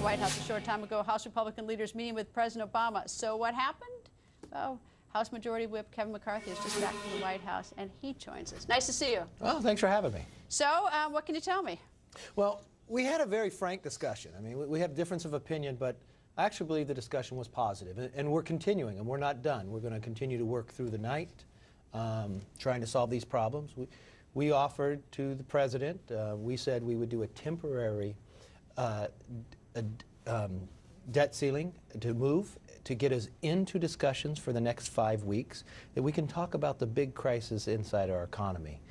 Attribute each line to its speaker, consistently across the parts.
Speaker 1: the White House a short time ago. House Republican leaders meeting with President Obama. So what happened? Well, House Majority Whip Kevin McCarthy is just back from the White House, and he joins us. Nice to see you.
Speaker 2: Well, thanks for having me.
Speaker 1: So what can you tell me?
Speaker 2: Well, we had a very frank discussion. I mean, we have difference of opinion, but I actually believe the discussion was positive. And we're continuing, and we're not done. We're going to continue to work through the night, trying to solve these problems. We offered to the president, we said we would do a temporary debt ceiling to get us into discussions for the next 5 weeks, that we can talk about the big crisis inside our economy.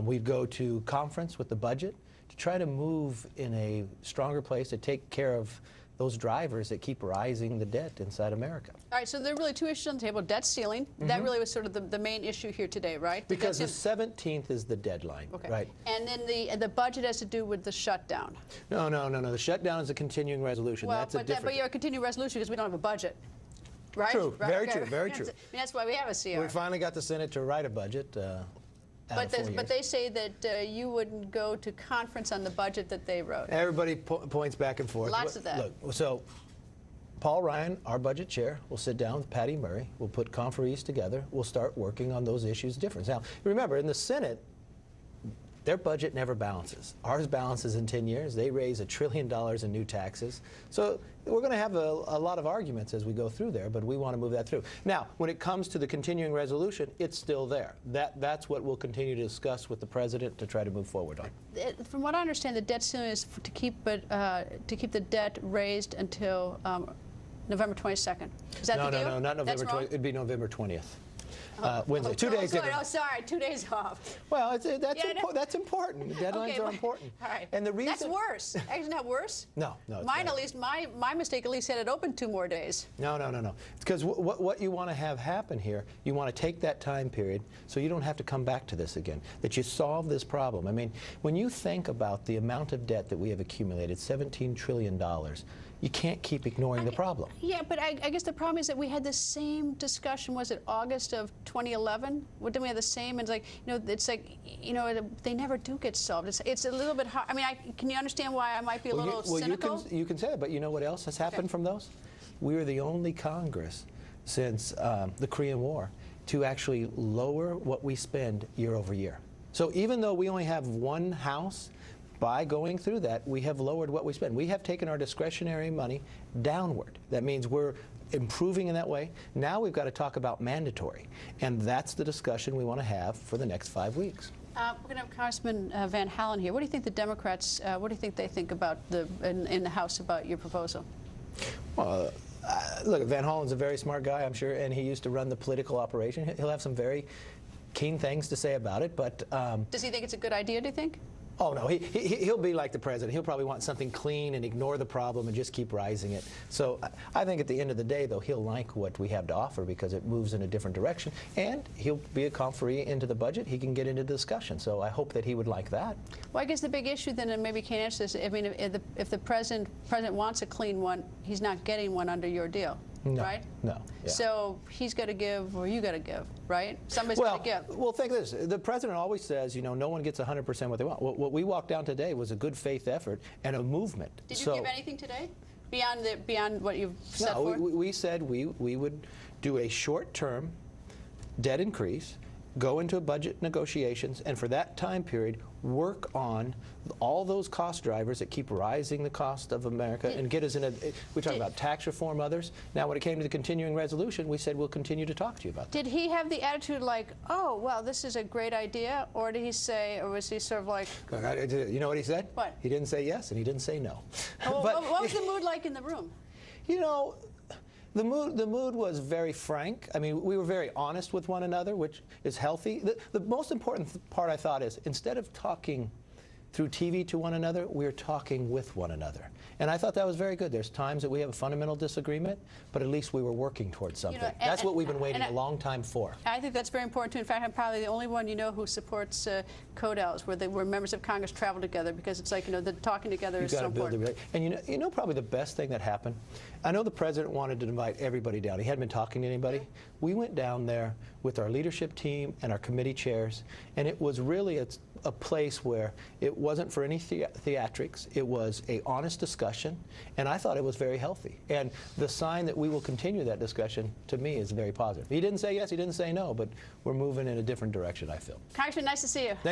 Speaker 2: We'd go to conference with the budget to try to move in a stronger place to take care of those drivers that keep rising the debt inside America.
Speaker 1: All right, so there are really two issues on the table. Debt ceiling, that really was sort of the main issue here today, right?
Speaker 2: Because the 17th is the deadline,
Speaker 1: okay.
Speaker 2: Right?
Speaker 1: And then the budget has to do with the shutdown.
Speaker 2: No. The shutdown is a continuing resolution.
Speaker 1: Well,
Speaker 2: That's
Speaker 1: but you're a continuing resolution because we don't have a budget, right?
Speaker 2: True,
Speaker 1: right?
Speaker 2: very
Speaker 1: okay.
Speaker 2: true, very true.
Speaker 1: I mean, that's why we have a CR.
Speaker 2: We finally got the Senate to write a budget.
Speaker 1: But they say that you wouldn't go to conference on the budget that they wrote.
Speaker 2: Everybody points back and forth.
Speaker 1: Lots of that.
Speaker 2: Look, so Paul Ryan, our budget chair, will sit down with Patty Murray. We'll put conferees together. We'll start working on those issues different. Now, remember, in the Senate, their budget never balances. Ours balances in 10 years. They raise $1 trillion in new taxes. So we're going to have a lot of arguments as we go through there, but we want to move that through. Now, when it comes to the continuing resolution, it's still there. That's what we'll continue to discuss with the president to try to move forward on.
Speaker 1: From what I understand, the debt ceiling is to keep the debt raised until November 22nd. Is that the deal?
Speaker 2: No, not November 20th. It'd be November 20th. Wednesday. 2 days.
Speaker 1: Oh, sorry, 2 days off.
Speaker 2: Well, that's important. The deadlines are important.
Speaker 1: All right.
Speaker 2: And the reason
Speaker 1: that's worse. Isn't that worse?
Speaker 2: No.
Speaker 1: Mine, at least, my mistake at least had it open 2 more days.
Speaker 2: No. It's because what you want to have happen here, you want to take that time period so you don't have to come back to this again, that you solve this problem. I mean, when you think about the amount of debt that we have accumulated, $17 trillion, you can't keep ignoring the problem.
Speaker 1: Yeah, but I guess the problem is that we had the same discussion, was it August of 2011? Didn't we have the same? And it's like, they never do get solved. It's a little bit hard. I mean, can you understand why I might be a little cynical?
Speaker 2: You can say it, but you know what else has happened from those? We were the only Congress since the Korean War to actually lower what we spend year over year. So even though we only have one House, by going through that, we have lowered what we spend. We have taken our discretionary money downward. That means we're improving in that way. Now we've got to talk about mandatory, and that's the discussion we want to have for the next 5 weeks.
Speaker 1: We're going to have Congressman Van Hollen here. What do you think the Democrats, what do you think they think about in the House about your proposal?
Speaker 2: Well, look, Van Hollen's a very smart guy, I'm sure, and he used to run the political operation. He'll have some very keen things to say about it, but...
Speaker 1: Does he think it's a good idea, do you think?
Speaker 2: Oh, no, he'll be like the president. He'll probably want something clean and ignore the problem and just keep rising it. So I think at the end of the day, though, he'll like what we have to offer because it moves in a different direction. And he'll be a conferee into the budget. He can get into discussion. So I hope that he would like that.
Speaker 1: Well, I guess the big issue then, and maybe you can't answer this, I mean, if the president wants a clean one, he's not getting one under your deal.
Speaker 2: No,
Speaker 1: right?
Speaker 2: No. Yeah.
Speaker 1: So he's got to give, or you got to give, right? Somebody's got to give.
Speaker 2: Well, think of this. The president always says, no one gets 100% what they want. What we walked down today was a good faith effort and a movement.
Speaker 1: Did you give anything today beyond what you've set forth?
Speaker 2: No, we said we would do a short-term debt increase, go into budget negotiations, and for that time period, work on all those cost drivers that keep rising the cost of America and get us in we talked about tax reform, others. Now, when it came to the continuing resolution, we said we'll continue to talk to you about that.
Speaker 1: Did he have the attitude like, oh, well, this is a great idea, or did he say, or was he sort of like...
Speaker 2: You know what he said?
Speaker 1: What?
Speaker 2: He didn't say yes, and he didn't say no.
Speaker 1: Oh, but, what was the mood like in the room?
Speaker 2: The mood was very frank. I mean, we were very honest with one another, which is healthy. The most important part, I thought, is instead of talking through TV to one another, we're talking with one another. And I thought that was very good. There's times that we have a fundamental disagreement, but at least we were working towards something. That's what we've been waiting a long time for.
Speaker 1: I think that's very important, too. In fact, I'm probably the only one who supports CODELs, where members of Congress travel together, because it's like, the talking together is so important.
Speaker 2: And probably the best thing that happened, I know the president wanted to invite everybody down. He hadn't been talking to anybody. We went down there with our leadership team and our committee chairs, and it was really a place where it wasn't for any theatrics. It was a honest discussion, and I thought it was very healthy. And the sign that we will continue that discussion, to me, is very positive. He didn't say yes, he didn't say no, but we're moving in a different direction, I feel.
Speaker 1: Congressman, nice to see you.